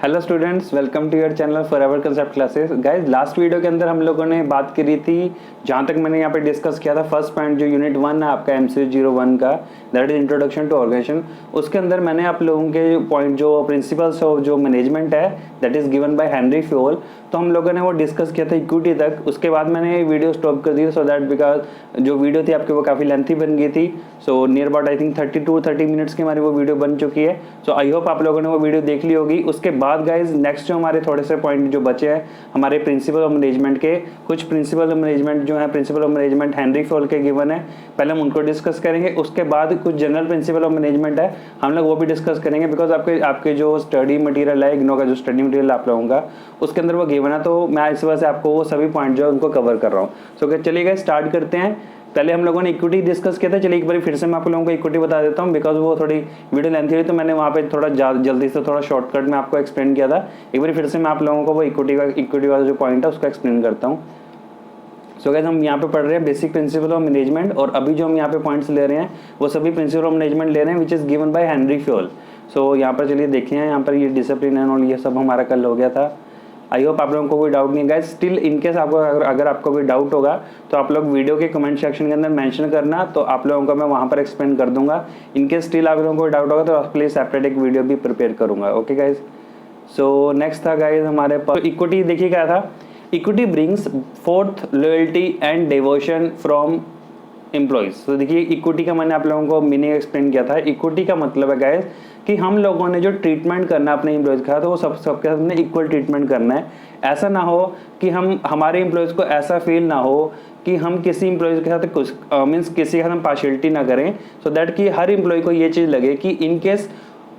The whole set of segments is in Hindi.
Hello students, welcome to your channel forever concept classes. Guys, last video के अंदर हम लोगों ने बात करी थी, जहाँ तक मैंने यहाँ पे डिस्कस किया था, फर्स्ट पॉइंट जो यूनिट 1 है आपका MC01 का, that is introduction to organisation. उसके अंदर मैंने आप लोगों के पॉइंट जो प्रिंसिपल्स ऑफ जो मैनेजमेंट है that is given by Henry Fayol, तो हम लोगों ने वो डिस्कस किया था इक्विटी तक। उसके बाद मैंने वीडियो स्टॉप कर दी सो दैट बिकॉज जो वीडियो थी आपकी वो काफ़ी लेंथी बन गई थी। So near about I think 30 minutes की हमारी वो वीडियो बन चुकी है। सो आई होप आप लोगों ने वो वीडियो देख ली होगी। उसके बाद गाइज नेक्स्ट जो हमारे थोड़े से पॉइंट जो बचे हैं हमारे प्रिंसिपल ऑफ मैनेजमेंट के, कुछ प्रिंसिपल ऑफ मैनेजमेंट जो है principal of management Henry Fayol के गिवन है, पहले हम उनको डिस्कस करेंगे। उसके बाद कुछ जनरल प्रिंसिपल ऑफ मैनेजमेंट है, हम लोग वो भी डिस्कस करेंगे बिकॉज आपके जो स्टडी मटेरियल है, इग्नो का जो स्टडी मटेरियल आप लोगों का उसके अंदर वो गिवन है, तो मैं इस वजह से आपको वो सभी पॉइंट जो है उनको कवर कर रहा हूँ। सो चलिए स्टार्ट करते हैं। पहले हम लोगों ने इक्विटी डिस्कस किया था, चलिए एक बार फिर से मैं आप लोगों को इक्विटी बता देता हूँ बिकॉज वो थोड़ी वीडियो लेंथी हुई, तो मैंने वहाँ पे थोड़ा जल्दी से थोड़ा शॉर्टकट में आपको एक्सप्लेन किया था। एक बार फिर से मैं आप लोगों को वो इक्विटी वाला जो पॉइंट है उसको एक्सप्लेन करता हूँ। सो गाइस, हम यहाँ पे पढ़ रहे हैं बेसिक प्रिंसिपल ऑफ मैनेजमेंट, और अभी जो हम यहाँ पे पॉइंट्स ले रहे हैं वो सभी प्रिंसिपल ऑफ मैनेजमेंट ले रहे हैं which is given by Henry Fayol. So यहाँ पर चलिए देखिए, यहाँ पर ये डिसिप्लिन एंड ऑल ये सब हमारा कल हो गया था। आई होप आप लोगों को कोई डाउट नहीं है गाइस। स्टिल इनकेस आपको अगर आपको कोई डाउट होगा तो आप लोग वीडियो के कमेंट सेक्शन के अंदर मेंशन करना, तो आप लोगों को मैं वहाँ पर एक्सप्लेन कर दूंगा। इनकेस स्टिल आप लोगों को कोई डाउट होगा तो आपके लिए सेपरेट एक वीडियो भी प्रिपेयर करूंगा। ओके गाइज, सो नेक्स्ट था गाइज हमारे पास इक्विटी। देखिए क्या था, equity brings fourth loyalty and devotion from employees. तो देखिए इक्विटी का मैंने आप लोगों को मीनिंग एक्सप्लेन किया था। इक्विटी का मतलब है गाइज कि हम लोगों ने जो ट्रीटमेंट करना है अपने एम्प्लॉयज़ का, तो वो सबके साथ में इक्वल ट्रीटमेंट करना है। ऐसा ना हो कि हम हमारे एम्प्लॉयज़ को ऐसा फील ना हो कि हम किसी एम्प्लॉयज़ के साथ कुछ मीन्स किसी के साथ हम पार्शियलिटी ना करें, सो दैट कि हर एम्प्लॉय को ये चीज़ लगे कि इनकेस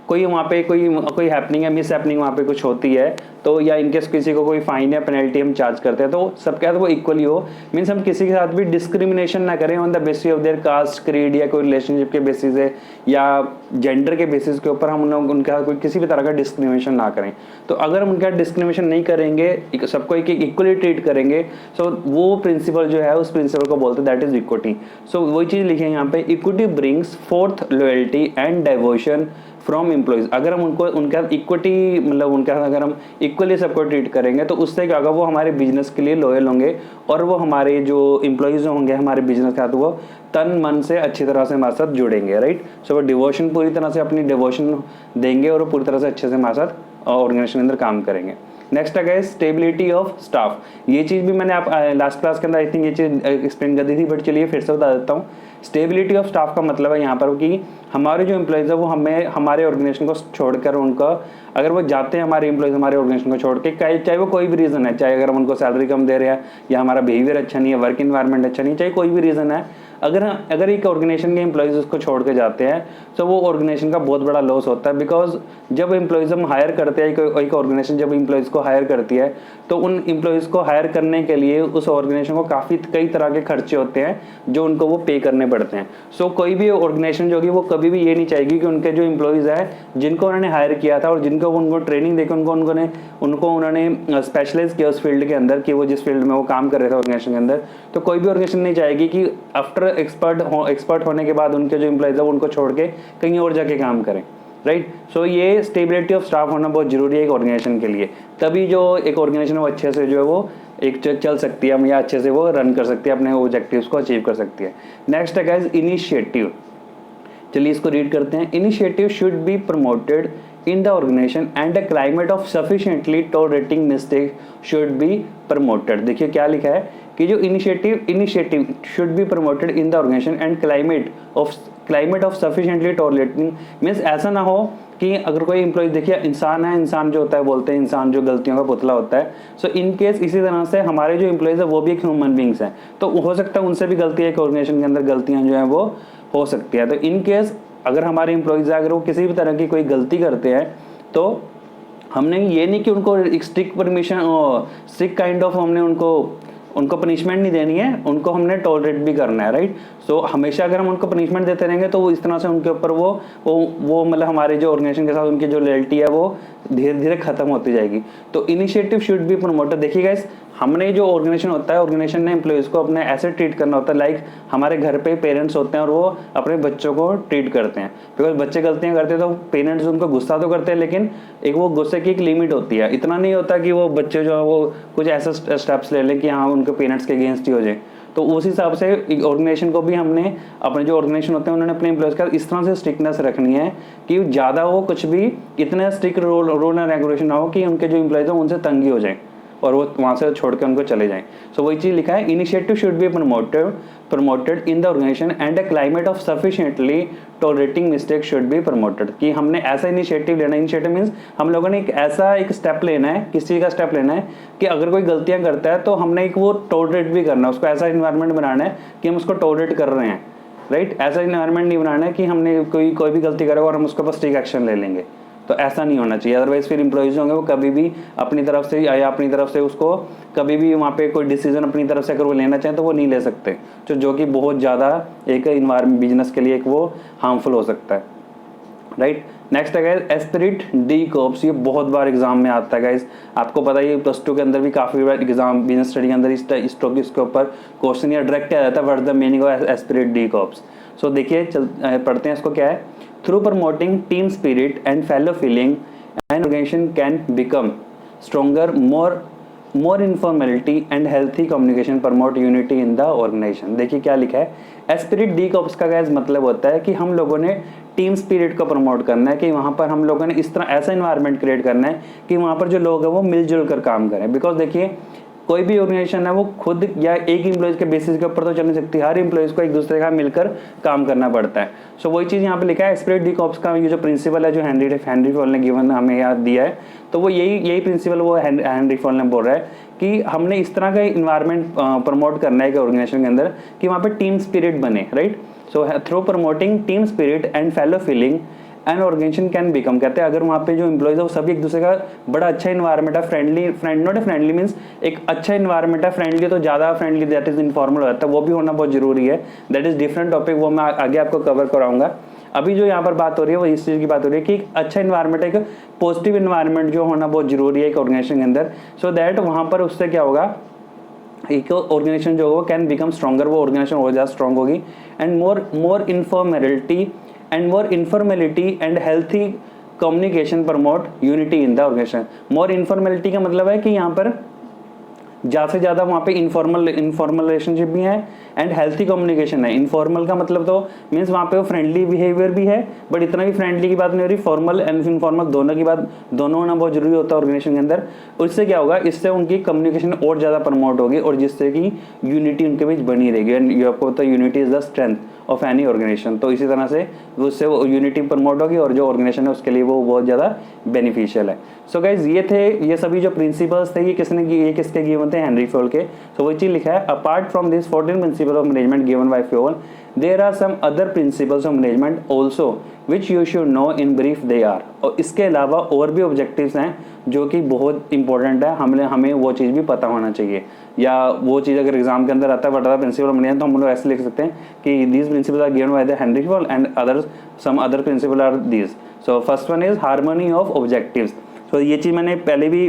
कोई वहाँ पे कोई हैपनिंग है, मिस हैपनिंग वहाँ पे कुछ होती है, तो या इनकेस किसी को कोई फाइन या पेनल्टी हम चार्ज करते हैं तो सबके साथ वो इक्वली हो। मीन्स हम किसी के साथ भी डिस्क्रिमिनेशन ना करें on the basis of their caste, creed या कोई रिलेशनशिप के बेसिस है या जेंडर के बेसिस के ऊपर हम लोग उनका कोई किसी भी तरह का डिस्क्रिमिनेशन ना करें। तो अगर हम उनका डिस्क्रिमिनेशन नहीं करेंगे, सबको एक इक्वली ट्रीट करेंगे, सो वो प्रिंसिपल जो है उस प्रिंसिपल को बोलते हैं दैट इज इक्विटी। सो वही चीज़ लिखे यहाँ पे, equity brings fourth loyalty and devotion from employees. अगर हम उनको उनका इक्विटी मतलब उनका अगर हम इक्वली सबको ट्रीट करेंगे तो उससे क्या होगा, वो हमारे बिजनेस के लिए लॉयल होंगे और वो हमारे जो एम्प्लॉयज़ होंगे हमारे बिजनेस के साथ वो तन मन से अच्छी तरह से हमारे साथ जुड़ेंगे, राइट। सो वो डिवोशन पूरी तरह से अपनी डिवोशन देंगे और वो पूरी तरह से अच्छे से हमारे साथ ऑर्गेनाइजेशन के अंदर काम करेंगे। नेक्स्ट है गाइस स्टेबिलिटी ऑफ स्टाफ। ये चीज़ भी मैंने आप लास्ट क्लास के अंदर आई थिंक ये चीज़ एक्सप्लेन कर दी थी, बट चलिए फिर से बता देता हूँ। स्टेबिलिटी ऑफ स्टाफ का मतलब है यहाँ पर कि हमारे जो एम्प्लॉयज़ है वो हमें हमारे ऑर्गेनाइजेशन को छोड़कर उनका अगर वो जाते हैं हमारे एम्प्लॉयज़ हमारे ऑर्गेनाइजेशन को छोड़ के, चाहे वो कोई भी रीज़न है, चाहे अगर हम उनको सैलरी कम दे रहे हैं या हमारा बिहेवियर अच्छा नहीं है, वर्क इन्वायरमेंट अच्छा नहीं, चाहे कोई भी रीज़न है, अगर एक ऑर्गेनाइजेशन के एम्प्लॉयज़ उसको छोड़ के जाते हैं तो वो ऑर्गेनाइजेशन का बहुत बड़ा लॉस होता है। बिकॉज जब एम्प्लॉयज़ हम हायर करते हैं, एक ऑर्गेनाइजेशन जब एम्प्लॉयज़ को हायर करती है तो उन एम्प्लॉयज़ को हायर करने के लिए उस ऑर्गेनाइजेशन को कई तरह के खर्चे होते हैं जो उनको वो पे करने पड़ते हैं। सो कोई भी ऑर्गेनाइजेशन जो होगी वो कभी भी ये नहीं चाहेगी कि उनके जो एम्प्लॉयज़ हैं जिनको उन्होंने हायर किया था और जिनको उनको ट्रेनिंग देकर उन्होंने स्पेशलाइज किया उस फील्ड के अंदर कि वो जिस फील्ड में वो काम कर रहे थे ऑर्गेनाइजेशन के अंदर, तो कोई भी ऑर्गेनाइजेशन नहीं चाहेगी कि आफ्टर एक्सपर्ट होने के बाद उनके जो एम्प्लॉयज़ है उनको छोड़ के कहीं और जाके काम करें, राइट। सो ये स्टेबिलिटी ऑफ स्टाफ होना बहुत जरूरी है एक ऑर्गेनाइजेशन के लिए, तभी जो एक ऑर्गेनाइजेशन वो अच्छे से जो है वो एक चल सकती है या अच्छे से वो रन कर सकती है, अपने ऑब्जेक्टिव्स को अचीव कर सकती है। नेक्स्ट है गाइस इनिशिएटिव। चलिए इसको रीड करते हैं। Initiative should be promoted in the organization and a climate of sufficiently tolerating mistake should be promoted। देखिए क्या लिखा है कि जो initiative should be promoted in the organization and climate of sufficiently tolerating means ऐसा ना हो कि अगर कोई एम्प्लॉय, देखिए इंसान है, इंसान जो होता है बोलते हैं इंसान जो गलतियों का पुतला होता है। सो इन केस इसी तरह से हमारे जो एम्प्लॉयज़ है वो भी एक ह्यूमन बींग्स हैं, तो हो सकता है उनसे भी गलती है, एक ऑर्गेनाइजेशन के अंदर गलतियाँ जो हैं वो हो सकती है। तो इन केस अगर हमारे एम्प्लॉयज़ अगर वो किसी भी तरह की कोई गलती करते हैं तो हमने ये नहीं कि उनको एक स्ट्रिक्ट काइंड ऑफ हमने उनको पनिशमेंट नहीं देनी है, उनको हमने टॉलरेट भी करना है, राइट। सो हमेशा अगर हम उनको पनिशमेंट देते रहेंगे तो वो इस तरह से उनके ऊपर वो मतलब हमारे जो ऑर्गेनाइजेशन के साथ उनकी जो लॉयल्टी है वो धीरे धीरे खत्म होती जाएगी। तो इनिशिएटिव शुड बी प्रमोटेड। देखिए गाइस, हमने जो ऑर्गेनाइजेशन होता है, ऑर्गेनाइजेशन ने एम्प्लॉइज़ को अपने ऐसे ट्रीट करना होता है लाइक हमारे घर पे पेरेंट्स होते हैं और वो अपने बच्चों को ट्रीट करते हैं। बिकॉज बच्चे गलतियाँ करते हैं तो पेरेंट्स उनको गुस्सा तो करते हैं, लेकिन एक वो गुस्से की एक लिमिट होती है। इतना नहीं होता कि वो बच्चे जो है वो कुछ ऐसा स्टेप्स ले लें कि हाँ उनके पेरेंट्स के अगेंस्ट ही हो जाए। तो उस हिसाब से ऑर्गेनाइजेशन को भी हमने अपने जो ऑर्गेनाइजेशन होते हैं उन्होंने अपने एम्प्लॉयज़ का इस तरह से स्ट्रिक्टनेस रखनी है कि ज़्यादा वो कुछ भी इतना स्ट्रिक्ट रूल एंड रेगुलेशन ना हो कि उनके जो एम्प्लॉयज़ हैं उनसे तंगी हो जाए और वो वहाँ से छोड़ के उनको चले जाएं। सो वही चीज़ लिखा है, initiative should be promoted in the organisation and a climate of sufficiently tolerating mistake should be promoted. कि हमने ऐसा इनिशिएटिव लेना है, इनिशिएटिव मीन्स हम लोगों ने एक ऐसा एक स्टेप लेना है, किस चीज़ का स्टेप लेना है कि अगर कोई गलतियाँ करता है तो हमने एक वो टॉलरेट भी करना है, उसको ऐसा इन्वायरमेंट बनाना है कि हम उसको टॉलरेट कर रहे हैं, राइट। ऐसा इन्वायरमेंट नहीं बनाना है कि हमने कोई भी गलती करेगा और हम उसके ऊपर स्ट्रिक्ट एक्शन ले लेंगे, तो ऐसा नहीं होना चाहिए। अदरवाइज फिर एम्प्लॉइज होंगे वो कभी भी अपनी तरफ से या अपनी तरफ से उसको कभी भी वहाँ पे कोई डिसीजन अपनी तरफ से अगर वो लेना चाहें तो वो नहीं ले सकते, जो कि बहुत ज़्यादा एक इन्वायरमेंट बिजनेस के लिए एक वो हार्मफुल हो सकता है, राइट। नेक्स्ट है गाइस एस्पिरिट डी कॉर्प्स। ये बहुत बार एग्जाम में आता है गाइस, आपको पता है +2 के अंदर भी काफ़ी बार एग्जाम बिजनेस स्टडी के अंदर इस टॉपिक के ऊपर क्वेश्चन या डायरेक्ट आ जाता है, what is the meaning of esprit de corps. So देखिए पढ़ते हैं इसको क्या है। Through promoting team spirit and fellow feeling an organisation can become stronger, more informality and healthy communication promote unity in the organization. देखिए क्या लिखा है, एस्पिरिट डी कॉर्प्स का गाइस मतलब होता है कि हम लोगों ने टीम स्पिरिट को प्रमोट करना है, कि वहाँ पर हम लोगों ने इस तरह ऐसा इन्वायरमेंट क्रिएट करना है कि वहाँ पर जो लोग हैं वो मिलजुल कर काम करें। बिकॉज देखिए कोई भी ऑर्गेनाइजेशन है वो खुद या एक एम्प्लॉइज के बेसिस के ऊपर तो चल नहीं सकती, हर एम्प्लॉइज को एक दूसरे का मिलकर काम करना पड़ता है। सो वही चीज़ यहाँ पे लिखा है, एस्पिरिट डी कॉर्प्स का ये जो प्रिंसिपल है जो हेनरी फॉल ने गिवन हमें याद दिया है, तो वो यही प्रिंसिपल वो हेनरी फॉल ने बोल रहा है कि हमने इस तरह का इन्वायरमेंट प्रमोट करना है कि ऑर्गेनाइजेशन के अंदर कि वहाँ पर टीम स्पिरिट बने, right. So through promoting team spirit and fellow feeling an organisation can become, कहते हैं अगर वहाँ पे जो एम्प्लॉइज है वो सभी एक दूसरे का बड़ा अच्छा इन्वायरमेंट है, फ्रेंडली मीन्स एक अच्छा इन्वायरमेंट है, फ्रेंडली तो ज़्यादा फ्रेंडली दैट इज इनफॉर्मल होता है, वो भी होना बहुत जरूरी है, दैट इज डिफरेंट टॉपिक, वो मैं आगे आपको कवर कराऊंगा। अभी जो यहाँ पर बात हो रही है वो इस चीज़ की बात हो रही है कि एक अच्छा इन्वायरमेंट, एक पॉजिटिव इन्वायरमेंट जो होना बहुत जरूरी है एक ऑर्गेनाइजेशन के अंदर। सो दैट वहाँ पर उससे क्या होगा, एक ऑर्गेनाइजेशन जो होगा कैन बिकम स्ट्रॉन्गर, वो ऑर्गेनाइजेशन और ज़्यादा स्ट्रॉन्ग होगी, and more informality and healthy communication promote unity in the organization. More informality का मतलब है कि यहाँ पर ज़्यादा से ज़्यादा वहाँ पे इनफॉर्मल रिलेशनशिप भी है एंड हेल्थी कम्युनिकेशन है। इनफॉर्मल का मतलब तो मीन्स वहाँ पे वो फ्रेंडली बिहेवियर भी है, बट इतना भी फ्रेंडली की बात नहीं हो रही, फॉर्मल एंड इनफॉर्मल दोनों होना बहुत जरूरी होता है ऑर्गेनाइजेशन के अंदर। उससे क्या होगा, इससे उनकी कम्युनिकेशन और ज़्यादा प्रमोट होगी और जिससे कि यूनिटी उनके बीच बनी रहेगी, एंड आपको पता है unity is the strength of any organisation. तो इसी तरह से उससे वो यूनिटी प्रमोट होगी और जो ऑर्गेनाइजेशन है उसके लिए वो बहुत ज़्यादा बेनिफिशियल है। सो गाइज ये सभी जो प्रिंसिपल्स थे ये किसके गिवन थे, हेनरी फॉल के। सो वही चीज़ लिखा है, apart from this 14 principle of management given by Fayol, there are some other principles of management also which you should know in brief they are. और इसके अलावा और भी ऑब्जेक्टिव्स हैं जो कि बहुत इंपॉर्टेंट है, हमें वो चीज़ भी पता होना चाहिए, या वो चीज़ अगर एग्जाम के अंदर आता है बता प्रिंसिपल ऑफ मैनेजमेंट तो हम लोग ऐसे लिख सकते हैं कि these principle are given by the Henri Fayol and some other principle are these. So first one is harmony of objectives. So ये चीज़ मैंने पहले भी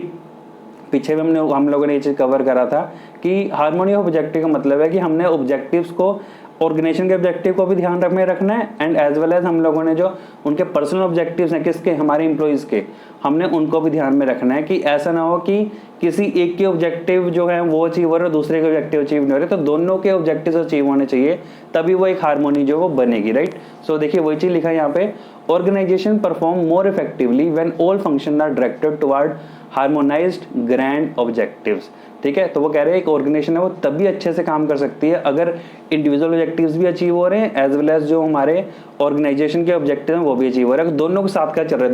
पीछे भी हम लोगों ने ये चीज़ कवर करा था कि हार्मोनी ऑफ ऑब्जेक्टिव का मतलब है कि हमने ऑब्जेक्टिव्स को ऑर्गेनाइजेशन के ऑब्जेक्टिव को भी ध्यान में रखना है एंड एज वेल एज हम लोगों ने जो उनके पर्सनल ऑब्जेक्टिव्स हैं किसके, हमारे एम्प्लॉइज़ के, हमने उनको भी ध्यान में रखना है कि ऐसा ना हो कि किसी एक के ऑब्जेक्टिव जो है वो अचीव हो रहे और दूसरे के ऑब्जेक्टिव अचीव नहीं हो रहे, तो दोनों के ऑब्जेक्टिव अचीव होने चाहिए, तभी वो एक हार्मोनी जो वो बनेगी, राइट। सो देखिए वही चीज़ लिखा है यहाँ पे, organisation perform more effectively when all function are directed toward harmonised grand objectives. ठीक है, तो वो कह रहे हैं एक ऑर्गेनाइजेशन है वो तभी अच्छे से काम कर सकती है अगर इंडिविजुअल ऑब्जेक्टिव्स भी अचीव हो रहे हैं एज वेल एज जो हमारे ऑर्गेनाइजेशन के ऑब्जेक्टिव हैं वो भी अचीव हो रहे हैं, दोनों के साथ क्या चल रहा है,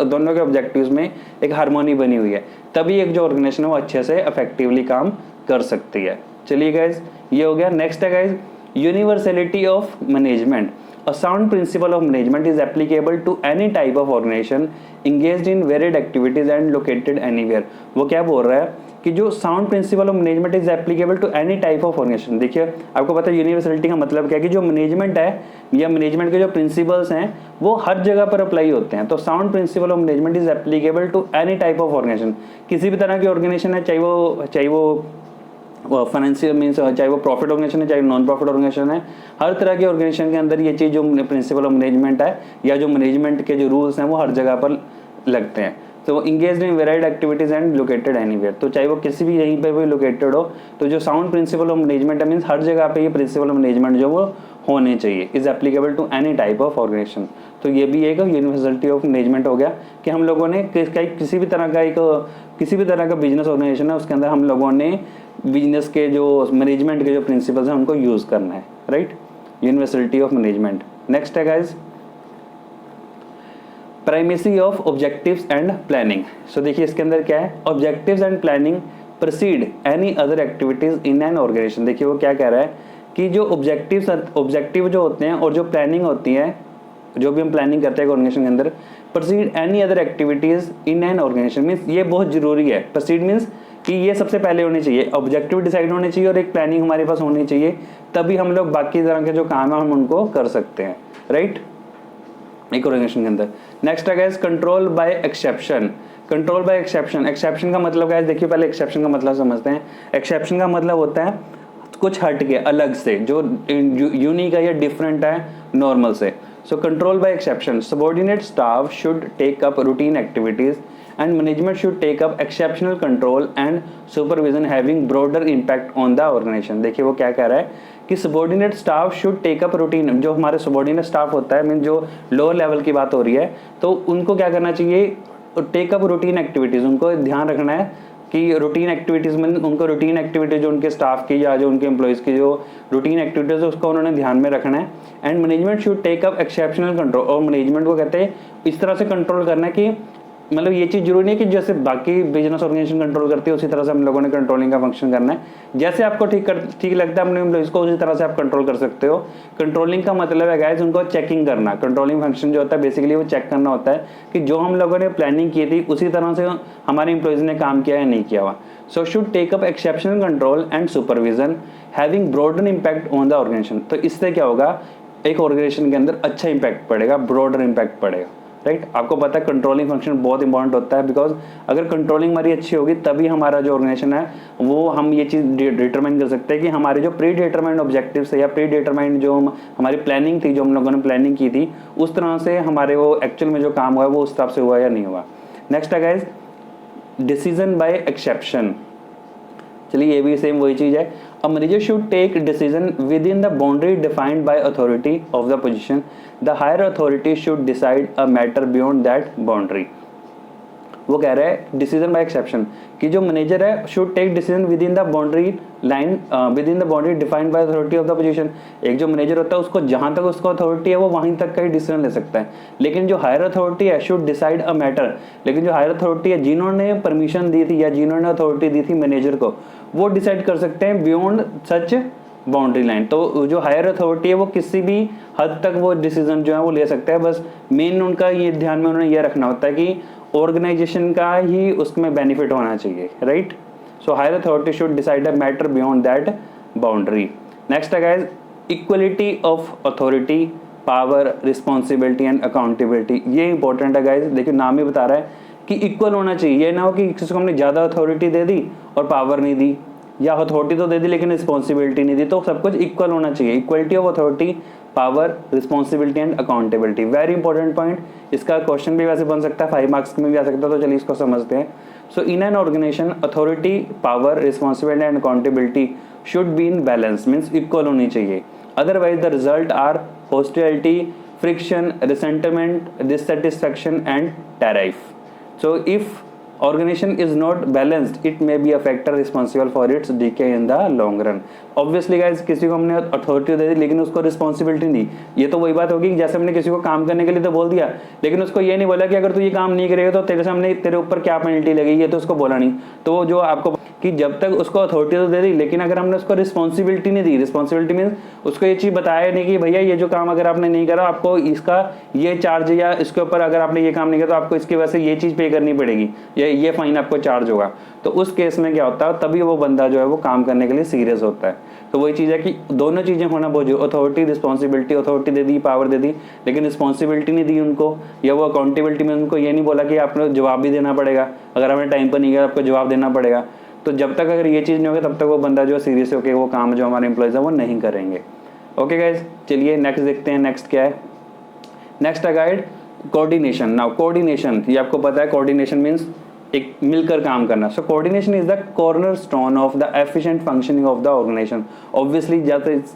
दोनों के ऑब्जेक्टिव्स में एक हार्मोनी बनी हुई है, तभी एक जो ऑर्गेनाइजेशन है वो अच्छे से इफेक्टिवली काम कर सकती है। चलिए गाइज ये हो गया। नेक्स्ट है guys universality of management, a sound principle of management is applicable to any type of organization engaged in varied activities and located anywhere। वो क्या बोल रहा है कि जो sound principle of management is applicable to any type of organisation. देखिए आपको पता है यूनिवर्सलिटी का मतलब क्या है कि जो मैनेजमेंट है या मैनेजमेंट के जो प्रिंसिपल्स हैं वो हर जगह पर अप्लाई होते हैं। तो sound principle of management is applicable to any type of organisation, किसी भी तरह की ऑर्गेनाइजेशन है, चाहे वो फाइनेंशियल मीन्स चाहे वो प्रॉफिट ऑर्गेनाइजेशन है चाहे नॉन प्रॉफिट ऑर्गेनाइजेशन है, हर तरह के ऑर्गेनाइजेशन के अंदर ये चीज़ जो प्रिंसिपल ऑफ मैनेजमेंट है या जो मैनेजमेंट के जो रूल्स हैं वो हर जगह पर लगते हैं। तो engage in varied activities and located anywhere, तो चाहे वो किसी भी यहीं पे भी लोकेटेड हो, तो जो साउंड प्रिंसिपल ऑफ मैनेजमेंट है मीन्स हर जगह पे ये प्रिंसिपल ऑफ मैनेजमेंट जो वो होने चाहिए, is applicable to any type of organisation. तो ये भी एक यूनिवर्सलिटी ऑफ मैनेजमेंट हो गया कि हम लोगों ने किसी भी तरह का बिजनेस ऑर्गेनाइजेशन है उसके अंदर हम लोगों ने बिजनेस के जो मैनेजमेंट के जो प्रिंसिपल्स हैं उनको यूज़ करना है, right. Universality of management. Next है guys primacy of objectives and planning. So देखिए इसके अंदर क्या है, objectives and planning proceed any other activities in an organization. देखिए वो क्या कह रहा है कि जो ऑब्जेक्टिव जो होते हैं और जो प्लानिंग होती है, जो भी हम प्लानिंग करते हैं ऑर्गेनाइजेशन के अंदर, proceed any other activities in an organisation means ये बहुत जरूरी है। प्रोसीड मीन्स कि ये सबसे पहले होनी चाहिए, ऑब्जेक्टिव डिसाइड होने चाहिए और एक प्लानिंग हमारे पास होनी चाहिए, तभी हम लोग बाकी तरह के जो काम है हम उनको कर सकते हैं, राइट, एक ऑर्गेनाइजेशन के अंदर। नेक्स्ट है guys control by exception. Control by exception, exception का मतलब गाइस देखिए पहले एक्सेप्शन का मतलब समझते हैं। एक्सेप्शन का मतलब होता है कुछ हट के, अलग से, जो यूनिक है या डिफरेंट है नॉर्मल से। So control by exception, subordinate staff should take up routine activities and management should take up exceptional control and supervision having broader impact on the organization। देखिए वो क्या कह रहा है कि subordinate staff should take up routine, जो हमारे subordinate staff होता है मीन जो लोअर लेवल की बात हो रही है, तो उनको क्या करना चाहिए, टेक अप रूटीन एक्टिविटीज़, उनको ध्यान रखना है कि रूटीन एक्टिविटीज़ में उनको रूटीन एक्टिविटीज जो उनके स्टाफ की या जो उनके एम्प्लॉयज़ की जो रूटीन एक्टिविटीज़ है उसको उन्होंने ध्यान में रखना है। And management should take up exceptional control, और मैनेजमेंट को कहते हैं इस तरह से कंट्रोल करना है कि मतलब ये चीज़ जरूरी नहीं कि जैसे बाकी बिजनेस ऑर्गेनाइजेशन कंट्रोल करती है उसी तरह से हम लोगों ने कंट्रोलिंग का फंक्शन करना है। जैसे आपको ठीक लगता है अपने एम्प्लॉइज को उसी तरह से आप कंट्रोल कर सकते हो। कंट्रोलिंग का मतलब है गाइस उनको चेकिंग करना। कंट्रोलिंग फंक्शन जो होता है बेसिकली वो चेक करना होता है कि जो हम लोगों ने प्लानिंग की थी उसी तरह से हमारे एम्प्लॉइज ने काम किया या नहीं किया हुआ। So should take up exceptional control and supervision having broader impact on the organisation. तो इससे क्या होगा, एक ऑर्गेनाइजेशन के अंदर अच्छा इंपैक्ट पड़ेगा, ब्रॉडर इंपैक्ट पड़ेगा, राइट। आपको पता है कंट्रोलिंग फंक्शन बहुत इंपॉर्टेंट होता है, बिकॉज अगर कंट्रोलिंग हमारी अच्छी होगी तभी हमारा जो ऑर्गेनाइजेशन है वो हम ये चीज़ डिटरमाइन कर सकते हैं कि हमारे जो प्री डिटरमाइंड ऑब्जेक्टिव्स है या प्री डिटरमाइंड जो हमारी प्लानिंग थी, जो हम लोगों ने प्लानिंग की थी, उस तरह से हमारे वो एक्चुअल में जो काम हुआ है वो उस तरह से हुआ या नहीं हुआ। नेक्स्ट है गाइस डिसीजन बाय एक्सेप्शन। चलिए ये भी सेम वही चीज़ है। A manager should take decision within the boundary defined by authority of the position. The higher authority should decide a matter beyond that boundary. वो कह रहा है डिसीजन बाय एक्सेप्शन कि जो मैनेजर है should take decision within the boundary line, within the boundary defined by authority of the position. एक जो मैनेजर होता है उसको जहां तक उसको अथॉरिटी है वो वहीं तक का ही डिसीजन ले सकता है, लेकिन जो हायर अथॉरिटी है शुड डिसाइड अ मैटर। लेकिन जो हायर अथॉरिटी है, जिन्होंने परमिशन दी थी या जिन्होंने अथॉरिटी दी थी मैनेजर को, वो डिसाइड कर सकते हैं बियॉन्ड सच बाउंड्री लाइन। तो जो हायर अथॉरिटी है वो किसी भी हद तक वो डिसीजन जो है वो ले सकते हैं। बस मेन उनका ये ध्यान में उन्हें यह रखना होता है कि ऑर्गेनाइजेशन का ही उसमें बेनिफिट होना चाहिए, right. So higher authority should decide a matter beyond that boundary. Next है guys equality of authority, power, responsibility and accountability. ये इंपॉर्टेंट है गाइस, देखिए नाम ही बता रहा है कि इक्वल होना चाहिए। ये ना हो कि किसी को हमने ज़्यादा अथॉरिटी दे दी और पावर नहीं दी, या अथॉरिटी तो दे दी लेकिन रिस्पॉन्सिबिलिटी नहीं दी। तो सब कुछ इक्वल होना चाहिए। Equality of authority, power, responsibility and accountability, very important point. इसका क्वेश्चन भी वैसे बन सकता है, 5 मार्क्स में भी आ सकता है, तो चलिए इसको समझते हैं। So in an organization authority, power, responsibility and accountability should be in balance, means equal होनी चाहिए। Otherwise the result are hostility, friction, resentment, dissatisfaction and tariff. So if organization is not balanced, it may be a factor responsible for its decay in the long run. Obviously guys, किसी को हमने अथॉरिटी दे दी लेकिन उसको रिस्पॉन्सिबिलिटी नहीं दी। ये तो वही बात होगी जैसे हमने किसी को काम करने के लिए तो बोल दिया, लेकिन उसको ये नहीं बोला कि अगर तू ये काम नहीं करेगा तो तेरे सामने तेरे ऊपर क्या पेनल्टी लगेगी, ये तो उसको बोला नहीं। तो जो आपको कि जब तक उसको अथॉरिटी तो दे दी, लेकिन अगर हमने उसको रिस्पॉन्सिबिलिटी नहीं दी, रिस्पॉन्सिबिलिटी मीन्स उसको ये चीज़ बताया नहीं कि भैया ये जो काम अगर आपने नहीं करा आपको इसका ये चार्ज, या इसके ऊपर अगर आपने ये काम नहीं किया तो आपको इसकी वजह से ये चीज़ पे करनी पड़ेगी, ये फाइन आपको चार्ज होगा। तो उस केस में क्या होता है, तभी वो बंदा जो है वो काम करने के लिए सीरियस होता है। तो वही चीज़ है कि दोनों चीज़ें होना बहुत जरूरी, अथॉरिटी रिस्पॉन्सिबिलिटी, अथॉरिटी दे दी, पावर दे दी, लेकिन रिस्पॉन्सिबिलिटी नहीं दी उनको, या वो अकाउंटेबिलिटी में उनको ये नहीं बोला कि आपको जवाब भी देना पड़ेगा, अगर आपने टाइम पर नहीं किया आपको जवाब देना पड़ेगा। तो जब तक अगर ये चीज़ नहीं होगी तब तक वो बंदा जो सीरियस होकर वो काम जो हमारे एम्प्लॉयज़ है वो नहीं करेंगे। ओके गाइज, चलिए नेक्स्ट देखते हैं। नेक्स्ट क्या है, नेक्स्ट है गाइड कोऑर्डिनेशन। नाउ कोऑर्डिनेशन, ये आपको पता है कोऑर्डिनेशन मीन्स एक मिलकर काम करना। So coordination is the cornerstone of the efficient functioning of the organisation. Obviously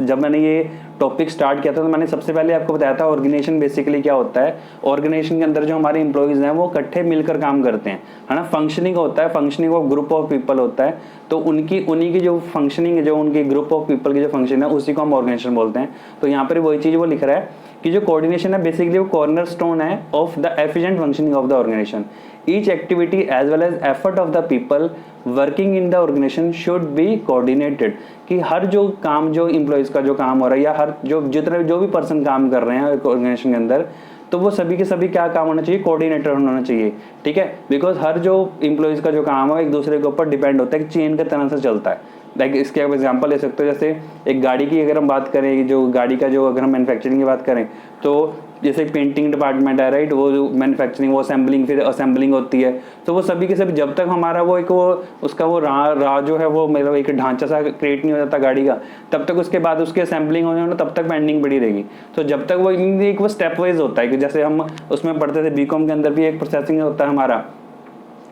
जब मैंने ये टॉपिक स्टार्ट किया था तो मैंने सबसे पहले आपको बताया था ऑर्गेनाइजेशन बेसिकली क्या होता है। ऑर्गेनाइजेशन के अंदर जो हमारे इंप्लॉइज हैं वो इकट्ठे मिलकर काम करते हैं, है ना। फंक्शनिंग होता है, functioning of group of people होता है। तो उन्हीं की जो फंक्शनिंग, जो उनकी ग्रुप ऑफ पीपल की जो फंक्शन है उसी को हम ऑर्गेनाइजेशन बोलते हैं। तो यहाँ पर वही चीज़ वो लिख रहा है कि जो कोऑर्डिनेशन है बेसिकली वो कॉर्नर स्टोन है of the efficient functioning of the organisation. Each activity as well as effort of the people working in the organisation should be coordinated. कि हर जो काम, जो इम्प्लॉइज का जो काम हो रहा है, या हर जो भी पर्सन काम कर रहे हैं ऑर्गेनाइजेशन के अंदर, तो वो सभी के सभी क्या काम होना चाहिए, कोऑर्डिनेटर होना चाहिए, ठीक है। बिकॉज हर जो इम्प्लॉइज का जो काम है एक दूसरे के ऊपर डिपेंड होता है, कि चेन के तरह से चलता है। लाइक इसके आप एग्जांपल ले सकते हो, जैसे एक गाड़ी की अगर हम बात करें, जो गाड़ी का जो अगर हम मैन्युफैक्चरिंग की बात करें, तो जैसे पेंटिंग डिपार्टमेंट है, राइट, वो जो मैन्युफैक्चरिंग, वो असेंबलिंग, फिर असेंबलिंग होती है। तो वो सभी के सभी जब तक हमारा वो एक वो उसका वो राह जो है वो मतलब एक ढांचा सा क्रिएट नहीं हो जाता गाड़ी का, तब तक उसके बाद उसकी असेंबलिंग होने में तब तक पेंडिंग पड़ी रहेगी। तो जब तक वो एक वो स्टेप वाइज होता है, कि जैसे हम उसमें पढ़ते थे बीकॉम के अंदर भी एक प्रोसेसिंग होता है हमारा,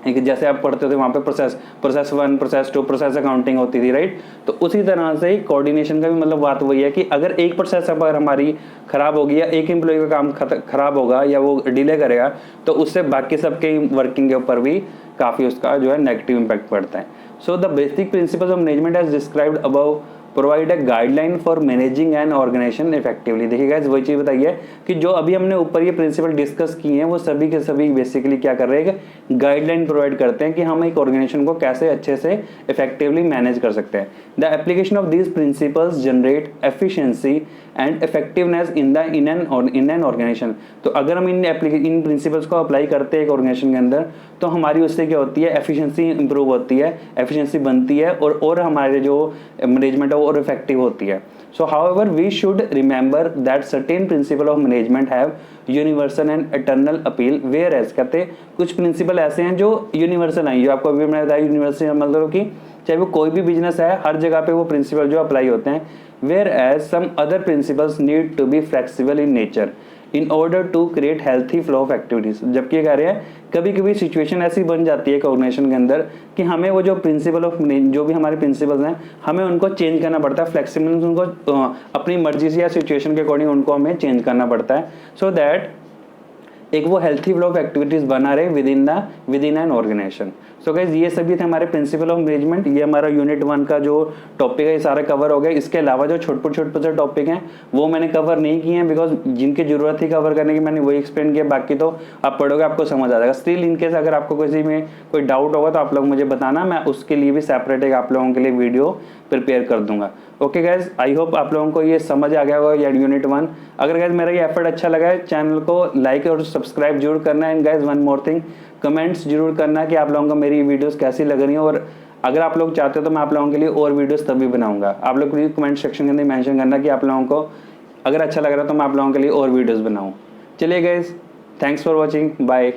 एक जैसे आप पढ़ते थे वहाँ पे प्रोसेस 1, प्रोसेस 2, प्रोसेस अकाउंटिंग होती थी, राइट। तो उसी तरह से ही कोऑर्डिनेशन का भी मतलब बात वही है कि अगर एक प्रोसेस अगर हमारी खराब होगी, या एक एम्प्लॉय का काम खराब होगा, या वो डिले करेगा, तो उससे बाकी सबके वर्किंग के ऊपर भी काफ़ी उसका जो है नेगेटिव इम्पैक्ट पड़ता है। So the basic principles of management as described above provide a guideline for managing an organisation effectively. देखिए गाइस, वही चीज़ बताइए कि जो अभी हमने ऊपर ये प्रिंसिपल डिस्कस किए हैं वो सभी के सभी बेसिकली क्या कर रहे हैं, गाइडलाइन प्रोवाइड करते हैं कि हम एक ऑर्गेनाइजेशन को कैसे अच्छे से इफेक्टिवली मैनेज कर सकते हैं। The application of these principles generate efficiency and effectiveness in an organisation. तो अगर हम इन प्रिंसिपल्स को अप्लाई करते हैं एक ऑर्गेनाइजेशन के अंदर, तो हमारी उससे क्या होती है, एफिशिएंसी इंप्रूव होती है, एफिशिएंसी बनती है, और हमारे जो मैनेजमेंट है और इफेक्टिव होती है। So however we should remember that certain principle of management have universal and eternal appeal, whereas कहते हैं कुछ प्रिंसिपल ऐसे हैं जो यूनिवर्सल हैं, जो आपको अभी मैंने बताया यूनिवर्सल मतलब कि चाहे वो कोई भी बिजनेस है, हर जगह पे वो प्रिंसिपल जो अप्लाई होते हैं। Whereas some other principles need to be flexible in nature in order to create healthy flow of activities. जबकि कह रहे हैं कभी कभी सिचुएशन ऐसी बन जाती है ऑर्गेनाइजेशन के अंदर कि हमें वो जो प्रिंसिपल ऑफ जो भी हमारे प्रिंसिपल्स हैं हमें उनको चेंज करना पड़ता है, फ्लेक्सिबल उनको अपनी मर्जी से या सिचुएशन के अकॉर्डिंग उनको हमें चेंज करना पड़ता है, सो दैट एक वो हेल्थी फ्लो ऑफ एक्टिविटीज बना रहे within an organisation. So guys, ये सभी थे हमारे प्रिंसिपल ऑफ मैनेजमेंट। ये हमारा यूनिट 1 का जो टॉपिक है ये सारे कवर हो गए। इसके अलावा जो छोटे से टॉपिक हैं वो मैंने कवर नहीं किए हैं, बिकॉज जिनकी जरूरत थी कवर करने की मैंने वही एक्सप्लेन किया, बाकी तो आप पढ़ोगे आपको समझ आ जाएगा। स्टिल इनकेस अगर आपको किसी में कोई डाउट होगा तो आप लोग मुझे बताना, मैं उसके लिए भी सेपरेट एक आप लोगों के लिए वीडियो प्रिपेयर कर दूंगा। ओके गाइज, आई होप आप लोगों को ये समझ आ गया होगा या यूनिट 1। अगर गाइज मेरा ये एफर्ट अच्छा लगा है, चैनल को लाइक और सब्सक्राइब जरूर करना है। And guys one more thing, comments जरूर करना कि आप लोगों को मेरी वीडियोस कैसी लग रही हैं, और अगर आप लोग चाहते हो तो मैं आप लोगों के लिए और वीडियोस तभी बनाऊंगा। आप लोग प्लीज कमेंट सेक्शन के अंदर मेंशन करना कि आप लोगों को अगर अच्छा लग रहा है तो मैं आप लोगों के लिए और वीडियोस बनाऊँ। चलिए guys, thanks for watching, bye.